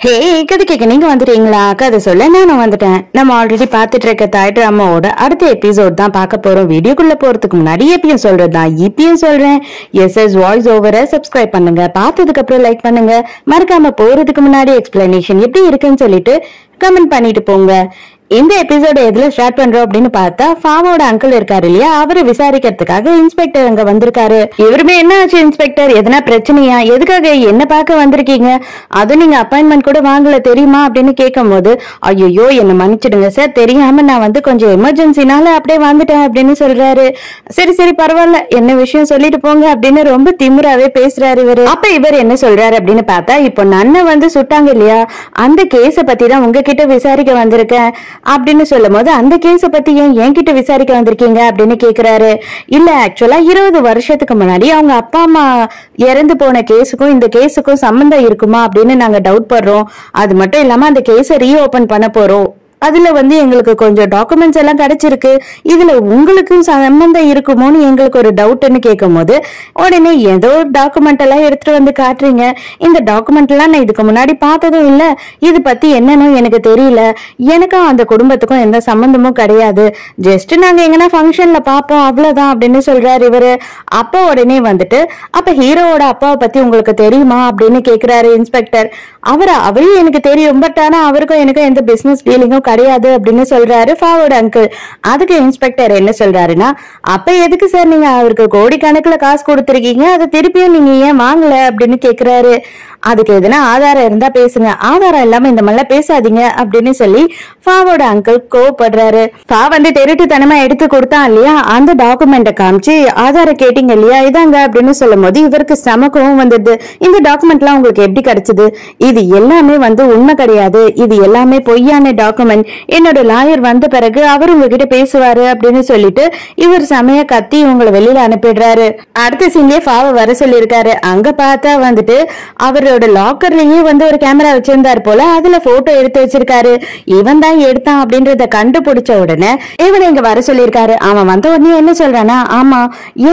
ஹே கதை கேட்க நீங்க வந்துட்டீங்களா? கதை சொல்ல நான் வந்துட்டேன். நம்ம ஆல்ரெடி பாத்துட்டு இருக்க தாய் டிராமாவோட அடுத்த எபிசோட் தான் பார்க்க போறோம். வீடியோக்குள்ள போறதுக்கு முன்னாடி எப்பயும் சொல்றதுதான் இப்பயும் சொல்றேன். எஸ்எஸ் வாய்ஸ் ஓவரை சப்ஸ்கிரைப் பண்ணுங்க, பார்த்ததுக்கு அப்புறம் லைக் பண்ணுங்க, மறக்காம போறதுக்கு முன்னாடி எக்ஸ்பிளனேஷன் எப்படி இருக்குன்னு சொல்லிட்டு கமெண்ட் பண்ணிட்டு போங்க. இந்த எபிசோட எதுல ஸ்டார்ட் பண்றோம் அப்படின்னு பார்த்தா, ஃபாவோட அங்கிள் இருக்காரு இல்லையா, அவரை விசாரிக்கிறதுக்காக இன்ஸ்பெக்டர் அங்க வந்திருக்காரு. இவருமே என்ன ஆச்சு இன்ஸ்பெக்டர், எதனா பிரச்சனையா, எதுக்காக என்ன பார்க்க வந்திருக்கீங்க, அது நீங்க அப்பாயின்மெண்ட் கூட வாங்கல தெரியுமா அப்படின்னு கேட்கும் போது, ஐயோ என்ன மன்னிச்சிடுங்க சார், தெரியாம நான் கொஞ்சம் எமர்ஜென்சினால அப்படியே வந்துட்டேன் அப்படின்னு சொல்றாரு. சரி சரி பரவாயில்ல, என்ன விஷயம் சொல்லிட்டு போங்க அப்படின்னு ரொம்ப திமிராவே பேசுறாரு இவரு. அப்ப இவர் என்ன சொல்றாரு அப்படின்னு பார்த்தா, இப்போ நன்னை சுட்டாங்க இல்லையா, அந்த கேஸ பத்தி தான் உங்ககிட்ட விசாரிக்க வந்திருக்கேன் அப்படின்னு சொல்லும் போது, அந்த கேஸ பத்தி ஏன் என்கிட்ட விசாரிக்க வந்திருக்கீங்க அப்படின்னு கேக்குறாரு. இல்ல ஆக்சுவலா 20 வருஷத்துக்கு முன்னாடி அவங்க அப்பா அம்மா இறந்து போன கேஸுக்கும் இந்த கேஸுக்கும் சம்பந்தம் இருக்குமா அப்படின்னு நாங்க டவுட் படுறோம். அது மட்டும் இல்லாம அந்த கேஸை ரீஓபன் பண்ண போறோம். அதுல எங்களுக்கு கொஞ்சம் டாக்குமெண்ட்ஸ் எல்லாம் கிடைச்சிருக்கு, இதுல உங்களுக்கும் சம்பந்தம் இருக்குமோன்னு எங்களுக்கு ஒரு டவுட்னு கேட்கும் போது, உடனே ஏதோ டாக்குமெண்ட் எல்லாம் எடுத்துட்டு வந்து காட்டுறீங்க, இந்த டாக்குமெண்ட் எல்லாம் நான் இதுக்கு முன்னாடி பார்த்ததும் இல்ல, இது பத்தி என்னன்னு எனக்கு தெரியல, எனக்கும் அந்த குடும்பத்துக்கும் எந்த சம்பந்தமும் கிடையாது, ஜஸ்ட் நாங்க எங்கன்னா ஃபங்க்ஷன்ல பாப்போம் அவ்வளவுதான் அப்படின்னு சொல்றாரு இவரு. அப்ப உடனே அப்ப ஹீரோவோட அப்பாவை பத்தி உங்களுக்கு தெரியுமா அப்படின்னு கேக்குறாரு இன்ஸ்பெக்டர். அவரையும் எனக்கு தெரியும், பட் ஆனா அவருக்கும் எனக்கும் எந்த பிசினஸ் டீலிங்கும் கிடையாது அப்படின்னு சொல்றாரு ஃபாவோட அங்கிள். அதுக்கு இன்ஸ்பெக்டர் என்ன சொல்றாருன்னா, அப்ப எதுக்கு சார் நீங்க அவருக்கு கோடிக்கணக்குல காசு கொடுத்துருக்கீங்க, அதை திருப்பியும் நீங்க ஏன் வாங்கல அப்படின்னு கேக்குறாரு. அதுக்கு எதுனா ஆதாரம் இருந்தா பேசுங்க, ஆதாரம் இல்லாம இந்த மாதிரிலாம் பேசாதீங்க அப்படின்னு சொல்லி ஃபாவோட அங்கிள் கோவப்படுறாரு. ஃபா திருட்டுத்தனமா எடுத்து கொடுத்தான் இல்லையா, அந்த டாக்குமெண்ட்டை காமிச்சு ஆதாரம் கேட்டீங்க இல்லையா, இதாங்க அப்படின்னு சொல்லும் போது இவருக்கு சமக்கவும் வந்தது. இந்த டாக்குமெண்ட் எல்லாம் உங்களுக்கு எப்படி கிடைச்சது, இது எல்லாமே உண்மை கிடையாது, இது எல்லாமே பொய்யான டாக்குமெண்ட், என்னோட லாயர் வந்த பிறகு அவர் உங்ககிட்ட பேசுவாரு அப்படின்னு சொல்லிட்டு இவர் சமய கத்தி உங்களை வெளியில அனுப்பிடுறாரு. அடுத்த சீன்லயே ஃபாவை வர சொல்லியிருக்காரு. அங்க பார்த்தா அவரோட லாக்கர்லயே ஒரு கேமரா வச்சிருந்தாரு போல, அதுல போட்டோ எடுத்து வச்சிருக்காரு. இவன் தான் எடுத்தான் அப்படின்றத கண்டுபிடிச்ச உடனே இவனை இங்க வர சொல்லியிருக்காரு. அவன் வந்த உடனே என்ன சொல்றானா, ஆமா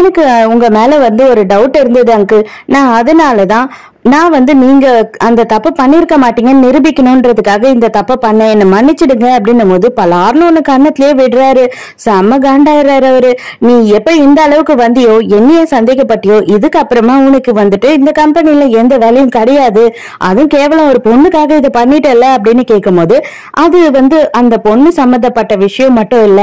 எனக்கு உங்க மேல ஒரு டவுட் இருந்தது அங்கிள், நான் அதனாலதான் நான் நீங்க அந்த தப்பு பண்ணிருக்க மாட்டீங்கன்னு நிரூபிக்கணும்ன்றதுக்காக இந்த தப்பை பண்ண, என்ன மன்னிச்சிடுங்க அப்படின்னும் போது பலார்னு ஒண்ணு கண்ணத்திலேயே விடுறாரு. செம்ம காண்டாயிடுறாரு அவரு. நீ எப்ப இந்த அளவுக்கு வந்தியோ, என்னைய சந்தேகப்பட்டியோ, இதுக்கு அப்புறமா உனக்கு இந்த கம்பெனில எந்த வேலையும் கிடையாது, அதுவும் கேவலம் ஒரு பொண்ணுக்காக இதை பண்ணிட்டல அப்படின்னு கேட்கும் போது, அது அந்த பொண்ணு சம்மந்தப்பட்ட விஷயம் மட்டும் இல்ல,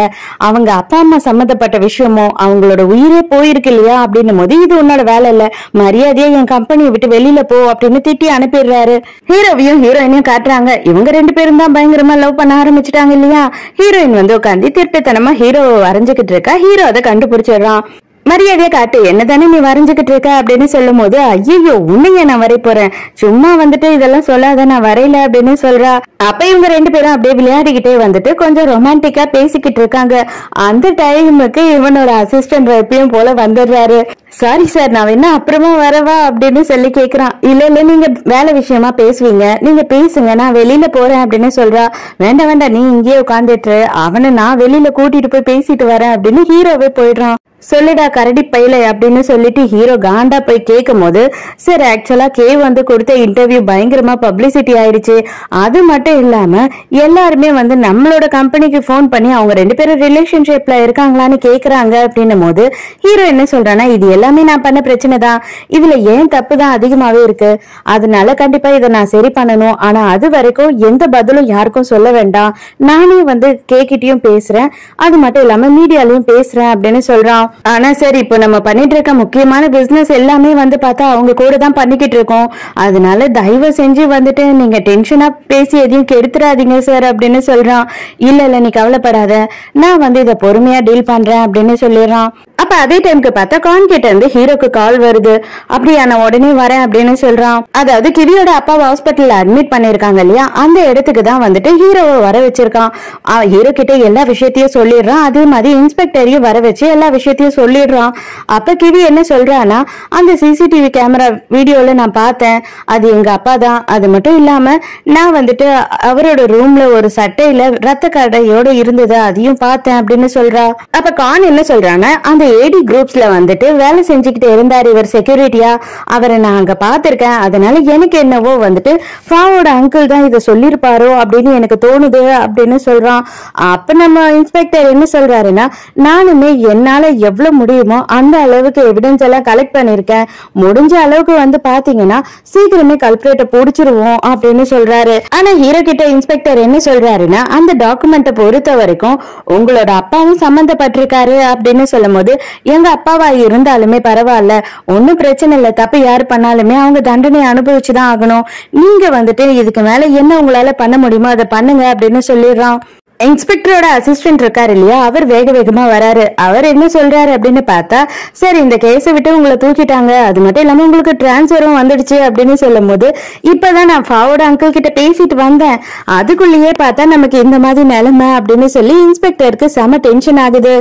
அவங்க அப்பா அம்மா சம்மந்தப்பட்ட விஷயமோ, அவங்களோட உயிரே போயிருக்கு இல்லையா அப்படின்னும் போது, இது உன்னோட வேலை இல்ல, மரியாதையா என் கம்பெனியை விட்டு வெளியில போ அப்படின்னு திட்டி அனுப்பிடுறாரு. ஹீரோவையும் ஹீரோயினையும் காட்டுறாங்க. இவங்க ரெண்டு பேரும் தான் பயங்கரமா லவ் பண்ண ஆரம்பிச்சுட்டாங்க இல்லையா. ஹீரோயின் உட்காந்து திருட்டுத்தனமா ஹீரோவை வரைஞ்சுக்கிட்டு இருக்கா. ஹீரோ அதை கண்டுபிடிச்சிடுறான். மரியாதையா காட்டு, என்னதானே நீ வரைஞ்சுக்கிட்டு இருக்க அப்படின்னு சொல்லும் போது, ஐயோ உன்னைய நான் வரை போறேன், சும்மா இதெல்லாம் சொல்லாத, நான் வரையில அப்படின்னு சொல்றா. அப்ப இவங்க ரெண்டு பேரும் அப்படியே விளையாடிக்கிட்டே கொஞ்சம் ரொமான்டிக்கா பேசிக்கிட்டு இருக்காங்க. அந்த டைமுக்கு இவனோட அசிஸ்டன்ட் எப்பயும் போல வந்துடுறாரு. சாரி சார், நான் என்ன அப்புறமா வரவா அப்படின்னு சொல்லி கேக்குறான். இல்ல இல்ல நீங்க வேலை விஷயமா பேசுவீங்க, நீங்க பேசுங்க, நான் வெளியில போறேன் அப்படின்னு சொல்றா. வேண்டாம் வேண்டாம், நீ இங்கேயே உட்காந்துட்டு, அவனை நான் வெளியில கூட்டிட்டு போய் பேசிட்டு வரேன் அப்படின்னு ஹீரோவே போயிடுறான். சொல்லிடா கரடி பையில அப்படின்னு சொல்லிட்டு ஹீரோ காண்டா போய் கேட்கும் போது, சார் ஆக்சுவலா கே கொடுத்த இன்டர்வியூ பயங்கரமா பப்ளிசிட்டி ஆயிடுச்சு, அது மட்டும் இல்லாம எல்லாருமே நம்மளோட கம்பெனிக்கு போன் பண்ணி அவங்க ரெண்டு பேரும் ரிலேஷன்ஷிப்ல இருக்காங்களான்னு கேக்குறாங்க அப்படின்னும் போது, ஹீரோ என்ன சொல்றானா, இது எல்லாமே நான் பண்ண பிரச்சனை தான், இதுல ஏன் தப்பு தான் அதிகமாவே இருக்கு, அதனால கண்டிப்பா இதை நான் சரி பண்ணணும், ஆனா அது வரைக்கும் எந்த பதிலும் யாருக்கும் சொல்ல வேண்டாம், நானே கேக்கிட்டையும் பேசுறேன், அது மட்டும் இல்லாம மீடியாலையும் பேசுறேன் அப்படின்னு சொல்றான். ஆனா சரி, இப்போ நம்ம பண்ணிட்டு இருக்க முக்கியமான பிசினஸ் எல்லாமே பார்த்தா அவங்க கூட தான் பண்ணிக்கிட்டு இருக்கோம், அதனால தயவு செஞ்சு நீங்க டென்ஷனா பேசி எதையும் கெடுத்துறாதீங்க சார் அப்படின்னு சொல்றான். இல்ல இல்ல நீ கவலைப்படாத, நான் இதை பொறுமையா டீல் பண்றேன் அப்படின்னு சொல்லிடுறான். அப்ப அதே டைமுக்கு பார்த்தா கான்கிட்ட இருந்து ஹீரோக்கு கால் வருது. அப்படியா, நான் உடனே வரேன் அப்படின்னு சொல்றான். அதாவது கிவியோட அப்பாவை ஹாஸ்பிட்டல்ல அட்மிட் பண்ணிருக்காங்க இல்லையா, அந்த இடத்துக்கு தான் ஹீரோவை வர வச்சிருக்கான். ஹீரோ கிட்ட எல்லா விஷயத்தையும் சொல்லிடுறான். அதே மாதிரி இன்ஸ்பெக்டரையும் வர வச்சு எல்லா விஷயத்தையும் சொல்லிடுறான். அப்ப கிவி என்ன சொல்றான்னா, அந்த சிசிடிவி கேமரா வீடியோல நான் பார்த்தேன், அது எங்க அப்பா தான், அது மட்டும் இல்லாம நான் அவரோட ரூம்ல ஒரு சட்டையில ரத்த கடையோட இருந்தது, அதையும் பார்த்தேன் அப்படின்னு சொல்றா. அப்ப கான் என்ன சொல்றான்னா, அந்த ஏடி குரூப்ஸ்ல வந்துட்டு வேலை செஞ்சுக்கிட்டு இருந்தாரு இவர் செக்யூரிட்டியா. அவரை நான் அங்க பாத்திருக்கேன். அதனால எனக்கு என்னவோ வந்துட்டு ஃபாவோட அங்கிள் தான் இதை சொல்லிருப்பாரோ அப்படின்னு எனக்கு தோணுது அப்படின்னு சொல்றான். அப்ப நம்ம இன்ஸ்பெக்டர் என்ன சொல்றாருன்னா, நானுமே என்னால எவ்வளவு முடியுமோ அந்த அளவுக்கு எவிடன்ஸ் எல்லாம் கலெக்ட் பண்ணிருக்கேன். முடிஞ்ச அளவுக்கு வந்து பாத்தீங்கன்னா சீக்கிரமே கல்பிரேட்டை புடிச்சிருவோம் அப்படின்னு சொல்றாரு. ஆனா ஹீரோ கிட்ட இன்ஸ்பெக்டர் என்ன சொல்றாருன்னா, அந்த டாக்குமெண்ட்டை பொறுத்த வரைக்கும் உங்களோட அப்பாவும் சம்பந்தப்பட்டிருக்காரு அப்படின்னு சொல்லும் போது, எங்க அப்பாவா இருந்தாலுமே பரவாயில்ல, ஒன்னும் பிரச்சனை இல்ல, தப்பு யாரு பண்ணாலுமே அவங்க தண்டனை அனுபவிச்சுதான் ஆகணும். நீங்க வந்துட்டு இதுக்கு மேல என்ன உங்களால பண்ண முடியுமோ அதை பண்ணுங்க அப்படின்னு சொல்லிடுறான். இன்ஸ்பெக்டரோட அசிஸ்டன்ட் இருக்காரு இல்லையா, அவர் வேக வேகமா வராரு. அவர் என்ன சொல்றாரு அப்படின்னு பார்த்தா, சரி இந்த கேஸை விட்டு உங்களை தூக்கிட்டாங்க, அது மட்டும் இல்லாம உங்களுக்கு டிரான்ஸ்ஃபரும் வந்துடுச்சு அப்படின்னு சொல்லும் போது, இப்பதான் நான் ஃபாவோட அங்கிள் கிட்ட பேசிட்டு வந்தேன், அதுக்குள்ளேயே பார்த்தா நமக்கு இந்த மாதிரி நிலைமை அப்படின்னு சொல்லி இன்ஸ்பெக்டருக்கு செம டென்ஷன் ஆகுது.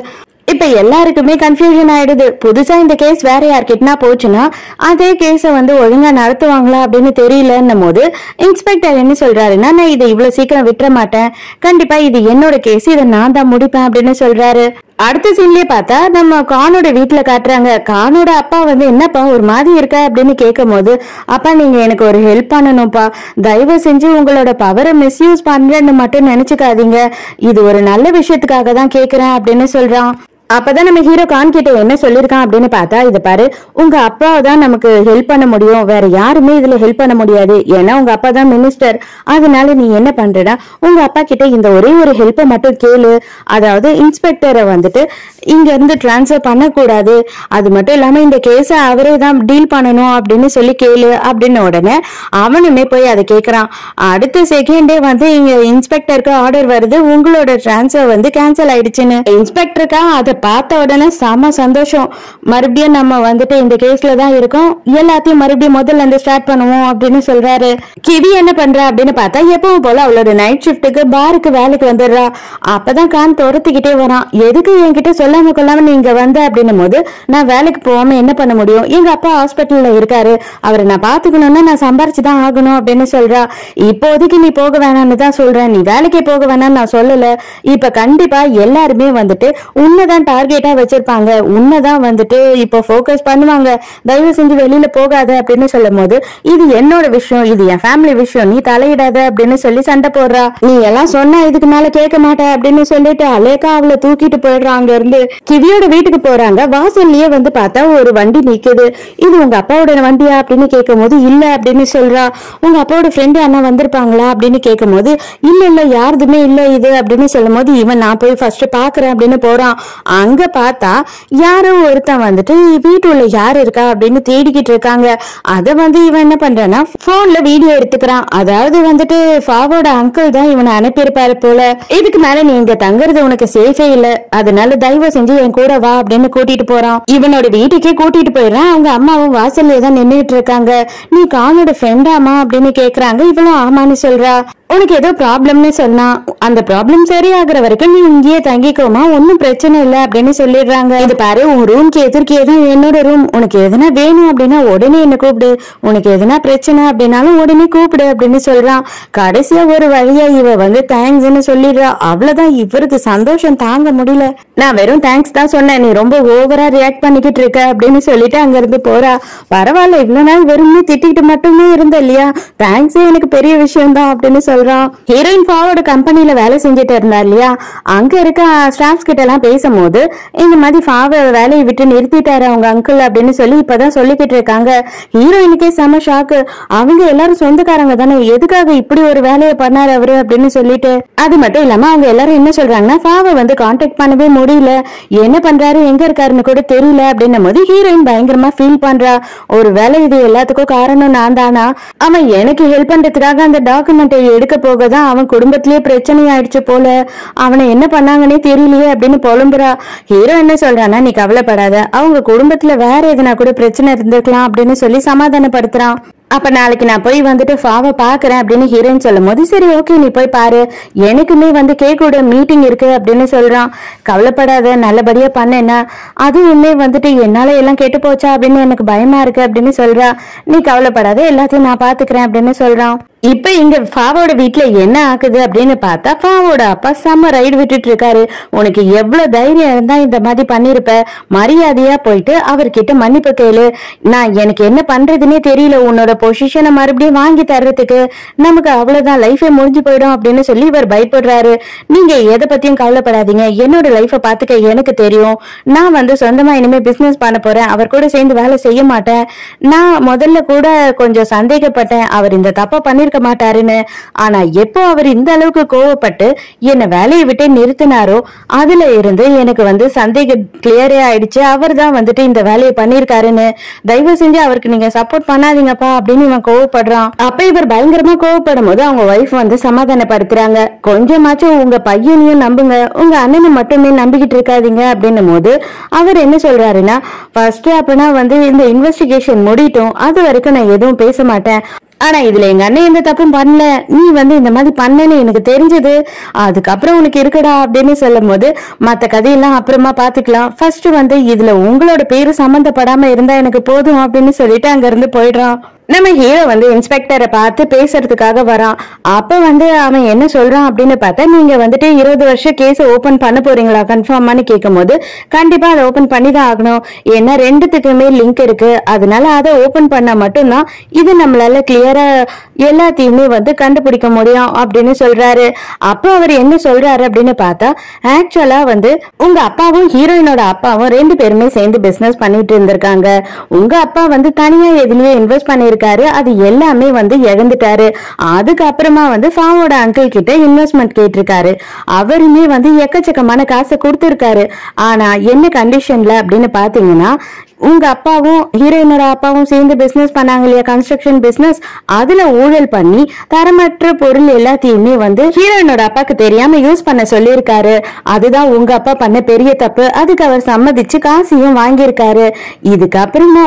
இப்ப எல்லாருக்குமே கன்ஃபியூஷன் ஆயிடுது. புதுசா இந்த கேஸ் வேற யார்கிட்டனா போச்சுன்னா அதே கேஸை வந்து ஒழுங்கா நடத்துவாங்களா அப்படின்னு தெரியலன்னும் போது இன்ஸ்பெக்டர் என்ன சொல்றாருன்னா, நான் இதை இவ்வளவு சீக்கிரம் விட்டுற மாட்டேன், கண்டிப்பா இது என்னோட கேஸ், இதை நான் தான் முடிப்பேன் அப்படின்னு சொல்றாரு. அடுத்த சீன்லயே பார்த்தா நம்ம கானோட வீட்டுல காட்டுறாங்க. கானோட அப்பா வந்து என்னப்பா ஒரு மாதிரி இருக்கா அப்படின்னு கேட்கும் போது, அப்பா நீங்க எனக்கு ஒரு ஹெல்ப் பண்ணணும்ப்பா, தயவு செஞ்சு உங்களோட பவரை மிஸ்யூஸ் பண்றேன்னு மட்டும் நினைச்சுக்காதீங்க, இது ஒரு நல்ல விஷயத்துக்காக தான் கேக்குறேன் அப்படின்னு சொல்றான். அப்பதான் நம்ம ஹீரோ கான் கிட்ட என்ன சொல்லிருக்கான் அப்படின்னு பார்த்தா, இது பாரு, உங்க அப்பா தான் நமக்கு ஹெல்ப் பண்ண முடியும், வேற யாருமே இதுல ஹெல்ப் பண்ண முடியாது, ஏன்னா உங்க அப்பா தான் மினிஸ்டர். அதனால நீ என்ன பண்றடா, உங்க அப்பா கிட்ட இந்த ஒரே ஒரு ஹெல்ப்பை மட்டும் கேளு, அதாவது இன்ஸ்பெக்டரை வந்துட்டு இங்க இருந்து டிரான்ஸ்பர் பண்ணக்கூடாது, அது மட்டும் இல்லாம இந்த கேஸ அவரே தான் டீல் பண்ணணும் அப்படின்னு சொல்லி கேளு அப்படின்னு உடனே அவனுமே போய் அதை கேட்கறான். அடுத்த செகண்டே வந்து இங்க இன்ஸ்பெக்டருக்கு ஆர்டர் வருது, உங்களோட டிரான்ஸ்பர் வந்து கேன்சல் ஆயிடுச்சுன்னு. இன்ஸ்பெக்டருக்கா அதை பார்த்த உடனே செம சந்தோஷம். மறுபடியும் நம்ம வந்துட்டு இந்த கேஸ்ல தான் இருக்கோம், எல்லாத்தையும் மறுபடியும் முதல்ல இருந்து ஸ்டார்ட் பண்ணுவோம் அப்படின்னு சொல்றாரு. கிவி என்ன பண்றா அப்படின்னு பார்த்தா, எப்பவும் போல அவளோட நைட் ஷிப்டுக்கு பாருக்கு வேலைக்கு வந்துடுறா. அப்பதான் கான் துரத்திக்கிட்டே வரான். எதுக்கு என்கிட்ட சொல்லாம கொள்ளாம நீங்க வந்த அப்படின்னும் போது, நான் வேலைக்கு போகாம என்ன பண்ண முடியும், எங்க அப்பா ஹாஸ்பிட்டல்ல இருக்காரு, அவரை நான் பாத்துக்கணும்னா நான் சம்பாரிச்சுதான் ஆகணும் அப்படின்னு சொல்றா. இப்போதைக்கு நீ போக வேணாம்னு தான் சொல்றேன், நீ வேலைக்கே போக வேணாம்னு நான் சொல்லல. இப்ப கண்டிப்பா எல்லாருமே வந்துட்டு உன்னதான் டார்கெட்டா வச்சிருப்பாங்க, உன்னதான் வந்துட்டு இப்போ போக்கஸ் பண்ணுவாங்க, தயவு செஞ்சு வெளியில போகாத அப்படின்னு சொல்லும் போது, இது என்னோட விஷயம், இது என் ஃபேமிலி விஷயம், நீ தலையிடாத அப்படின்னு சொல்லி சண்டை போடுறா. நீ எல்லாம் சொன்னா இதுக்கு மேல கேட்க மாட்டேன் அப்படின்னு சொல்லிட்டு அலேக்கா அவளை தூக்கிட்டு போயிடுறான். அங்க இருந்து கிவியோட வீட்டுக்கு போறாங்க. வாசல்லயே வந்து பார்த்தா ஒரு வண்டி நிக்குது. இது உங்க அப்பாவோட வண்டியா அப்படின்னு கேட்கும் போது, இல்ல அப்படின்னு சொல்றா. உங்க அப்பாவோட ஃப்ரெண்டு அண்ணா வந்திருப்பாங்களா அப்படின்னு கேட்கும் போது, இல்ல இல்ல யாருதுமே இல்ல இது அப்படின்னு சொல்லும் போது, இவன் நான் போய் ஃபர்ஸ்ட் பாக்குறேன் அப்படின்னு போறான். அங்க பார்த்தா யாரோ ஒருத்தன் வந்துட்டு வீட்டுல யாரு இருக்கா அப்படின்னு தேடிக்கிட்டு இருக்காங்க. அத வந்து இவன் என்ன பண்றான்னா போன்ல வீடியோ எடுத்துக்கிறான். அதாவது வந்துட்டு ஃபாவோட அங்கிள் தான் இவனை அனுப்பியிருப்பாரு போல. இதுக்கு மேல நீ இங்க தங்குறது உனக்கு சேஃபே இல்ல, அதனால தயவு செஞ்சு என் கூட வா அப்படின்னு கூட்டிட்டு போறான். இவனோட வீட்டுக்கே கூட்டிட்டு போயிடுறான். அவங்க அம்மாவும் வாசல்ல தான் நின்றுட்டு இருக்காங்க. நீ கானோட ஃப்ரெண்டாமா அப்படின்னு கேக்குறாங்க. இவளும் ஆமான்னு சொல்றா. உனக்கு ஏதோ ப்ராப்ளம்னு சொன்னா, அந்த ப்ராப்ளம் சரியாகிற வரைக்கும் நீ இங்கேயே தங்கிக்கோமா, ஒன்னும் பிரச்சனை இல்ல அப்படின்னு சொல்லிடுறாங்க. இது பாரு, உன் ரூம்க்கு எதிர்க்கே தான் என்னோட ரூம், உனக்கு எதனா வேணும் அப்படின்னா உடனே என்ன கூப்பிடு, உனக்கு எதனா பிரச்சனை அப்படின்னாலும் உடனே கூப்பிடு அப்படின்னு சொல்றான். கடைசியா ஒரு வழியா இவ வந்து தேங்க்ஸ்ன்னு சொல்லிடுறா. அவ்வளவுதான், இவருக்கு சந்தோஷம் தாங்க முடியல. நான் வெறும் தேங்க்ஸ் தான் சொன்னேன், நீ ரொம்ப ஓவரா ரியாக்ட் பண்ணிக்கிட்டு இருக்க அப்படின்னு சொல்லிட்டு அங்க இருந்து போறா. பரவாயில்ல, இவ்வளவு நாள் வெறும்னே திட்டிக்கிட்டு மட்டுமே இருந்த இல்லையா, தேங்க்ஸே எனக்கு பெரிய விஷயம் தான் அப்படின்னு சொல்றான். ஹீரோயின் ஃபாவோட கம்பெனில வேலை செஞ்சுட்டு இருந்தா இல்லையா, அங்க இருக்க ஸ்டாஃப்ஸ் கிட்ட எல்லாம் பேசும்போது, இந்த மாதிரி ஃபாவ வேலையை விட்டு நிறுத்திட்டாரு அவங்க அங்கிள் அப்படின்னு சொல்லி இப்பதான் சொல்லிக்கிட்டு இருக்காங்க. ஹீரோயினுக்கே செம ஷாக்கு. அவங்க எல்லாரும் சொந்தக்காரங்க தானே, எதுக்காக இப்படி ஒரு வேலையை பண்ணாரு அவரு அப்படின்னு சொல்லிட்டு. அது மட்டும் இல்லாம அவங்க எல்லாரும் என்ன சொல்றாங்கன்னா, ஃபாவை வந்து கான்டாக்ட் பண்ணவே முடியல, என்ன பண்றாரு எங்க இருக்காருன்னு கூட தெரியல அப்படின்னும் போது ஹீரோயின் பயங்கரமா ஃபீல் பண்றா. ஒரு வேலை இது எல்லாத்துக்கும் காரணம் நான் தானா, அவன் எனக்கு ஹெல்ப் பண்றதுக்காக அந்த டாக்குமெண்ட்டை எடுக்க போகதான் அவன் குடும்பத்திலேயே பிரச்சனை ஆயிடுச்சு போல, அவனை என்ன பண்ணாங்கன்னே தெரியலையே அப்படின்னு புலம்புறா. ஹீரோ என்ன சொல்றானா, நீ கவலைப்படாத, அவங்க குடும்பத்துல வேற எதுனா கூட பிரச்சனை இருந்திருக்கலாம் அப்படின்னு சொல்லி சமாதானப்படுத்துறான். அப்ப நாளைக்கு நான் போய் வந்துட்டு ஃபாவை பாக்குறேன் அப்படின்னு ஹீரோயின் சொல்லும் போது, சரி ஓகே நீ போய் பாரு, எனக்குமே வந்து கேக்கோட மீட்டிங் இருக்கு அப்படின்னு சொல்றான். கவலைப்படாத, நல்லபடியா பண்ணேன்னா, அதுவுமே வந்துட்டு என்னால எல்லாம் கெட்டு போச்சா அப்படின்னு எனக்கு பயமா இருக்கு அப்படின்னு சொல்றா. நீ கவலைப்படாத, எல்லாத்தையும் நான் பாத்துக்கிறேன் அப்படின்னு சொல்றான். இப்ப இங்க ஃபாவோட வீட்டுல என்ன ஆகுது அப்படின்னு பார்த்தா ஃபாவோட அப்பா செம்ம ரைடு விட்டுட்டு இருக்காரு. உனக்கு எவ்வளவு தைரியம் இருந்தா இந்த மாதிரி பண்ணிருப்ப, மரியாதையா போயிட்டு அவர்கிட்ட மன்னிப்பு கேளு, நான் எனக்கு என்ன பண்றதுன்னே தெரியல, உன்னோட பொசிஷனை மறுபடியும் வாங்கி தர்றதுக்கு நமக்கு அவ்வளவுதான், லைஃபே முடிஞ்சு போயிடும் அப்படின்னு சொல்லி இவர் பயப்படுறாரு. நீங்க எதை பத்தியும் கவலைப்படாதீங்க, என்னோட லைஃபை பாத்துக்க எனக்கு தெரியும், நான் சொந்தமா இனிமே பிசினஸ் பண்ண போறேன், அவர் கூட சேர்ந்து வேலை செய்ய மாட்டேன். நான் முதல்ல கூட கொஞ்சம் சந்தேகப்பட்டேன் அவர் இந்த தப்பா பண்ணிருக்க மாட்டாருன்னு. ஆனா எப்போ அவர் இந்த அளவுக்கு கோவப்பட்டு என்ன வேலையை விட்டு நிறுத்தினாரோ அதுல இருந்து எனக்கு சந்தேகம் கிளியரே ஆயிடுச்சு, அவர் தான் இந்த வேலையை பண்ணிருக்காருன்னு. தயவு செஞ்சு அவருக்கு நீங்க சப்போர்ட் பண்ணாதீங்கப்பா அப்படின்னு இவன் கோவப்படுறான். அப்ப இவர் பயங்கரமா கோவப்படும் போது அவங்க ஒய்ஃப் சமாதானப்படுத்துறாங்க. கொஞ்சமாச்சும் உங்க பையனையும் நம்புங்க, உங்க அண்ணனை மட்டுமே நம்பிக்கிட்டு இருக்காதீங்க அப்படின்னும் போது அவர் என்ன சொல்றாருன்னா, ஃபர்ஸ்ட் அப்படின்னா இந்த இன்வெஸ்டிகேஷன் முடியட்டும், அது வரைக்கும் நான் எதுவும் பேச மாட்டேன். ஆனா இதுல எங்க அண்ணன் எந்த தப்பும் பண்ணல, நீ இந்த மாதிரி பண்ணன்னு எனக்கு தெரிஞ்சது, அதுக்கப்புறம் உனக்கு இருக்குடா அப்படின்னு சொல்லும் போது மத்த கதையெல்லாம் அப்புறமா பாத்துக்கலாம், ஃபர்ஸ்ட் இதுல உங்களோட பேரு சம்பந்தப்படாம இருந்தா எனக்கு போதும் அப்படின்னு சொல்லிட்டு அங்க இருந்து போயிடுறான். நம்ம ஹீரோ இன்ஸ்பெக்டரை பார்த்து பேசுறதுக்காக வரான். அப்ப அவன் என்ன சொல்றான் அப்படின்னு பார்த்தா, நீங்க 20 வருஷம் கேஸ் ஓபன் பண்ண போறீங்களா கன்ஃபார்மான்னு கேட்கும் போது, கண்டிப்பா அதை ஓபன் பண்ணி தான் ஆகணும், ஏன்னா ரெண்டுத்துக்குமே லிங்க் இருக்கு, அதனால அதை ஓபன் பண்ணா மட்டும்தான் இது நம்மளால கிளியரா எல்லாத்தையுமே கண்டுபிடிக்க முடியும் அப்படின்னு சொல்றாரு. அப்போ அவர் என்ன சொல்றாரு அப்படின்னு பார்த்தா, ஆக்சுவலா உங்க அப்பாவும் ஹீரோயினோட அப்பாவும் ரெண்டு பேருமே சேர்ந்து பிசினஸ் பண்ணிட்டு இருந்திருக்காங்க. உங்க அப்பா தனியா எதுலயே இன்வெஸ்ட் பண்ணிருக்காரு, அது எல்லாமே இழந்துட்டாரு. அதுக்கப்புறமா ஃபாவோட அங்கிள் கிட்ட இன்வெஸ்ட்மெண்ட் கேட்டிருக்காரு, அவருமே எக்கச்சக்கமான காசை கொடுத்திருக்காரு. ஆனா என்ன கண்டிஷன்ல அப்படின்னு பாத்தீங்கன்னா, உங்க அப்பாவும் ஹீரோயினோட அப்பாவும் சேர்ந்து பிசினஸ் பண்ணாங்க இல்லையா, கன்ஸ்ட்ரக்ஷன் பிசினஸ், அதுல ஊழல் பண்ணி தரமற்ற பொருள் எல்லாத்தையுமே ஹீரோயினோட அப்பாக்கு தெரியாம யூஸ் பண்ண சொல்லியிருக்காரு. அதுதான் உங்க அப்பா பண்ண பெரிய தப்பு, அதுக்கு அவர் சம்மதிச்சு காசையும் வாங்கியிருக்காரு. இதுக்கப்புறமா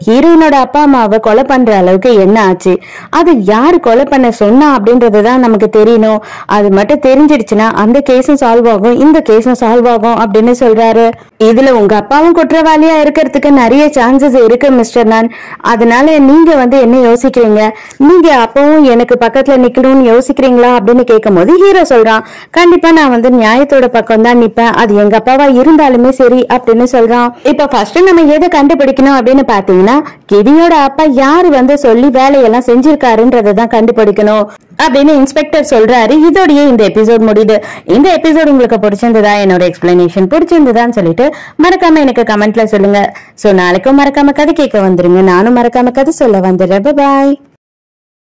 ஹீரோயினோட அப்பா அம்மாவை கொலை பண்ற அளவுக்கு என்ன ஆச்சு, அது யாரு கொலை பண்ண சொன்னா அப்படின்றதுதான் நமக்கு தெரியணும். அது மட்டும் தெரிஞ்சிடுச்சுன்னா அந்த கேஸும் சால்வ் ஆகும், இந்த கேஸும் சால்வ் ஆகும் அப்படின்னு சொல்றாரு. இதுல உங்க அப்பாவும் குற்றவாளியா இருக்கிறதுக்கு நிறைய சான்சஸ் இருக்கு மிஸ்டர் நான். அதனால நீங்க என்ன யோசிக்கிறீங்க, நீங்க அப்பவும் எனக்கு பக்கத்துல நிக்கணும்னு யோசிக்கிறீங்களா அப்படின்னு கேட்கும் போது ஹீரோ சொல்றான், கண்டிப்பா நான் நியாயத்தோட பக்கம் தான் நிப்பேன், அது எங்க அப்பாவா இருந்தாலுமே சரி அப்படின்னு சொல்றான். இப்ப ஃபர்ஸ்ட் நம்ம எதை கண்டுபிடிக்கணும் அப்படின்னு பாத்தீங்கன்னா, கிவியோட அப்பா யாரு சொல்லி வேலையெல்லாம் செஞ்சிருக்காருன்றதான் கண்டுபிடிக்கணும் அப்படின்னு இன்ஸ்பெக்டர் சொல்றாரு. இதோடய இந்த எபிசோட் முடியுது. இந்த எபிசோட் உங்களுக்கு பிடிச்சிருந்ததா, என்னோட எக்ஸ்பிளனேஷன் பிடிச்சிருந்ததான்னு சொல்லிட்டு மறக்காம எனக்கு கமெண்ட்ல சொல்லுங்க. சோ நாளைக்கும் மறக்காம கதை கேட்க வந்துருங்க, நானும் மறக்காம கதை சொல்ல வந்துடுறேன். பாய்.